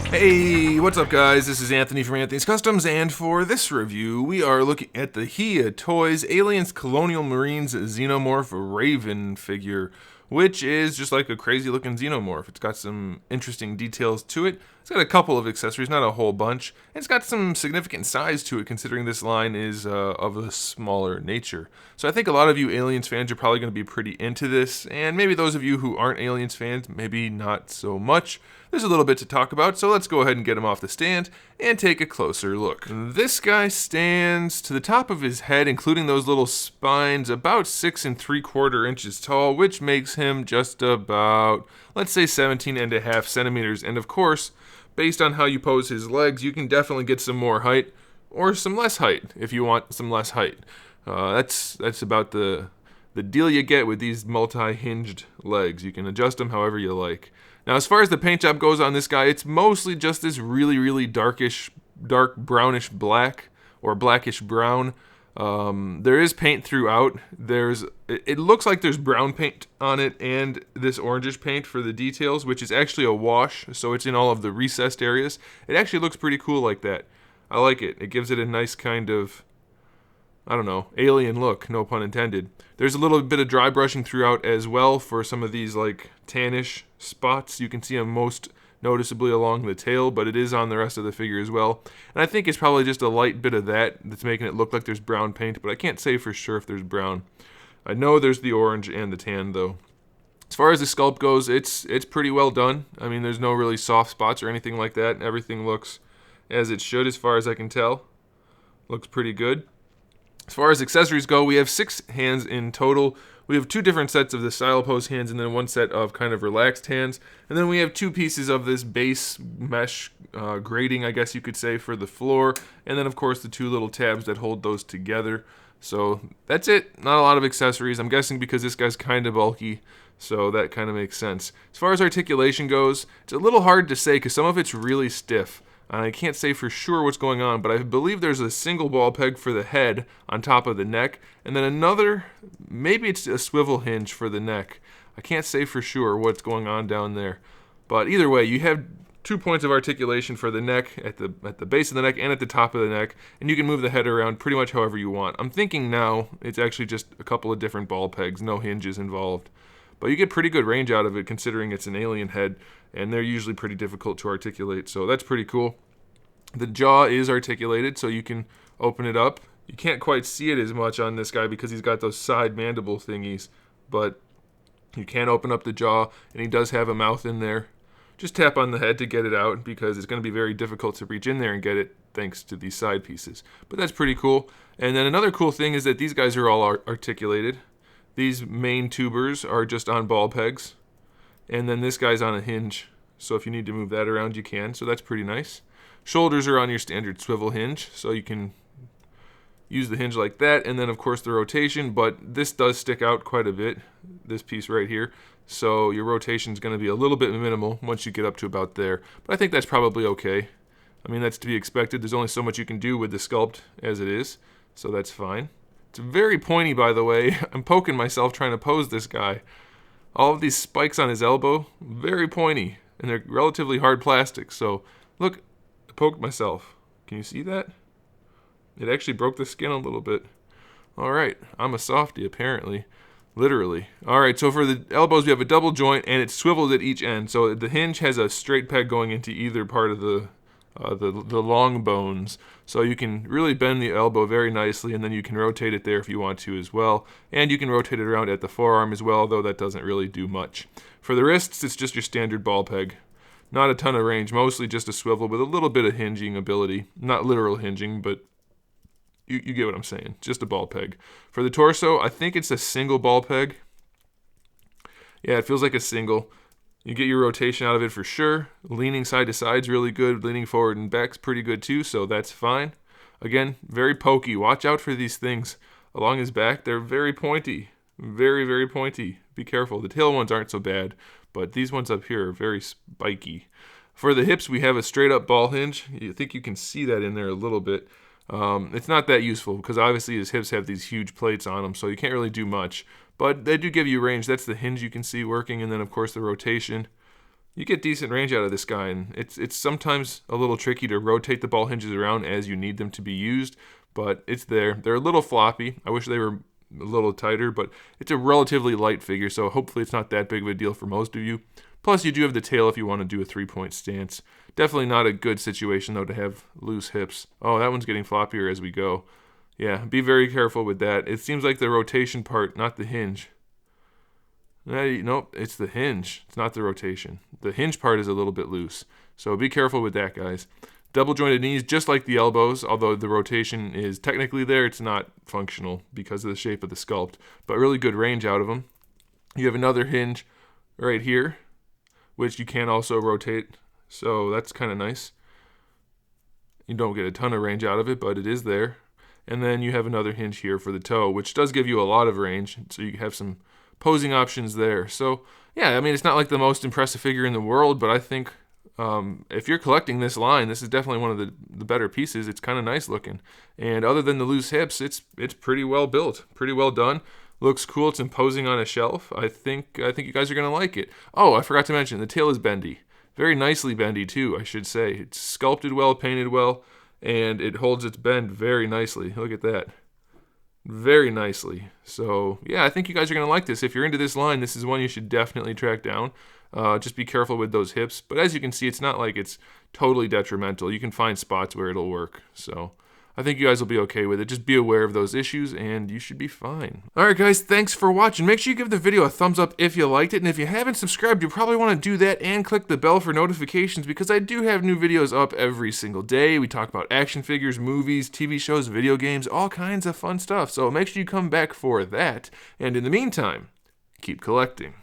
Hey, what's up guys? This is Anthony from Anthony's Customs, and for this review, we are looking at the Hiya Toys Aliens Colonial Marines Xenomorph Raven figure, which is just like a crazy looking Xenomorph. It's got some interesting details to it. It's got a couple of accessories, not a whole bunch. It's got some significant size to it considering this line is of a smaller nature. So I think a lot of you Aliens fans are probably going to be pretty into this, and maybe those of you who aren't Aliens fans, maybe not so much. There's a little bit to talk about, so let's go ahead and get him off the stand and take a closer look. This guy stands to the top of his head, including those little spines, about 6 3/4 inches tall, which makes him just about, let's say, 17.5 centimeters. And of course, based on how you pose his legs, you can definitely get some more height or some less height if you want some less height. That's about the deal you get with these multi-hinged legs. You can adjust them however you like. Now, as far as the paint job goes on this guy, it's mostly just this really dark brownish black or blackish brown. There is paint throughout. It looks like there's brown paint on it and this orangish paint for the details, which is actually a wash, so it's in all of the recessed areas. It actually looks pretty cool like that. I like it. It gives it a nice kind of, I don't know, alien look, no pun intended. There's a little bit of dry brushing throughout as well for some of these like tannish spots. You can see them most noticeably along the tail, but it is on the rest of the figure as well. And I think it's probably just a light bit of that's making it look like there's brown paint, but I can't say for sure if there's brown. I know there's the orange and the tan though. As far as the sculpt goes, it's pretty well done. I mean, there's no really soft spots or anything like that. Everything looks as it should as far as I can tell. Looks pretty good. As far as accessories go, we have 6 hands in total. We have 2 different sets of the style pose hands and then 1 set of kind of relaxed hands. And then we have 2 pieces of this base mesh grating, I guess you could say, for the floor. And then, of course, the 2 little tabs that hold those together. So that's it. Not a lot of accessories. I'm guessing because this guy's kind of bulky, so that kind of makes sense. As far as articulation goes, it's a little hard to say because some of it's really stiff. I can't say for sure what's going on, but I believe there's a single ball peg for the head on top of the neck, and then another, maybe it's a swivel hinge for the neck. I can't say for sure what's going on down there. But either way, you have 2 points of articulation for the neck, at the base of the neck and at the top of the neck, and you can move the head around pretty much however you want. I'm thinking now it's actually just a couple of different ball pegs, no hinges involved. But you get pretty good range out of it considering it's an alien head, and they're usually pretty difficult to articulate, so that's pretty cool. The jaw is articulated, so you can open it up. You can't quite see it as much on this guy because he's got those side mandible thingies, but you can open up the jaw, and he does have a mouth in there. Just tap on the head to get it out because it's going to be very difficult to reach in there and get it thanks to these side pieces. But that's pretty cool. And then another cool thing is that these guys are all articulated. These main tubers are just on ball pegs, and then this guy's on a hinge, so if you need to move that around you can, so that's pretty nice. Shoulders are on your standard swivel hinge, so you can use the hinge like that, and then of course the rotation, but this does stick out quite a bit, this piece right here, so your rotation is going to be a little bit minimal once you get up to about there, but I think that's probably okay. I mean, that's to be expected. There's only so much you can do with the sculpt as it is, so that's fine. It's very pointy, by the way. I'm poking myself trying to pose this guy. All of these spikes on his elbow, very pointy, and they're relatively hard plastic. So, look, I poked myself. Can you see that? It actually broke the skin a little bit. All right, I'm a softie, apparently. Literally. All right, so for the elbows, we have a double joint, and it's swiveled at each end. So the hinge has a straight peg going into either part of the long bones, so you can really bend the elbow very nicely, and then you can rotate it there if you want to as well, and you can rotate it around at the forearm as well, though that doesn't really do much. For the wrists, it's just your standard ball peg. Not a ton of range, mostly just a swivel with a little bit of hinging ability. Not literal hinging, but you get what I'm saying. Just a ball peg. For the torso, I think it's a single ball peg. Yeah, it feels like a single. You get your rotation out of it for sure. Leaning side to side is really good. Leaning forward and back's pretty good too, so that's fine. Again, very pokey. Watch out for these things along his back. They're very pointy. Very pointy. Be careful. The tail ones aren't so bad, but these ones up here are very spiky. For the hips, we have a straight up ball hinge. You think you can see that in there a little bit. It's not that useful because obviously his hips have these huge plates on them, so you can't really do much. But they do give you range. That's the hinge you can see working, and then of course the rotation. you get decent range out of this guy, and it's sometimes a little tricky to rotate the ball hinges around as you need them to be used, but it's there. They're a little floppy. I wish they were a little tighter, but it's a relatively light figure, so hopefully it's not that big of a deal for most of you. Plus, you do have the tail if you want to do a 3-point stance. Definitely not a good situation, though, to have loose hips. Oh, that one's getting floppier as we go. Yeah, be very careful with that. It seems like the rotation part, not the hinge. Nope, it's the hinge. It's not the rotation. The hinge part is a little bit loose, so be careful with that, guys. Double jointed knees, just like the elbows, although the rotation is technically there, it's not functional because of the shape of the sculpt, but really good range out of them. You have another hinge right here, which you can also rotate, so that's kind of nice. You don't get a ton of range out of it, but it is there. And then you have another hinge here for the toe, which does give you a lot of range, so you have some posing options there. So yeah, I mean, it's not like the most impressive figure in the world, but I think if you're collecting this line, this is definitely one of the better pieces. It's kind of nice looking, and other than the loose hips, it's pretty well built, pretty well done. Looks cool. It's imposing on a shelf. I think you guys are gonna like it. Oh, I forgot to mention the tail is bendy, very nicely bendy too, I should say. It's sculpted well, painted well, and it holds its bend very nicely. Look at that. Very nicely. So yeah, I think you guys are going to like this. If you're into this line, this is one you should definitely track down. Just be careful with those hips. But as you can see, it's not like it's totally detrimental. You can find spots where it'll work. So I think you guys will be okay with it. Just be aware of those issues and you should be fine. Alright guys, thanks for watching. Make sure you give the video a thumbs up if you liked it. And if you haven't subscribed, you probably want to do that and click the bell for notifications because I do have new videos up every single day. We talk about action figures, movies, TV shows, video games, all kinds of fun stuff. So make sure you come back for that. And in the meantime, keep collecting.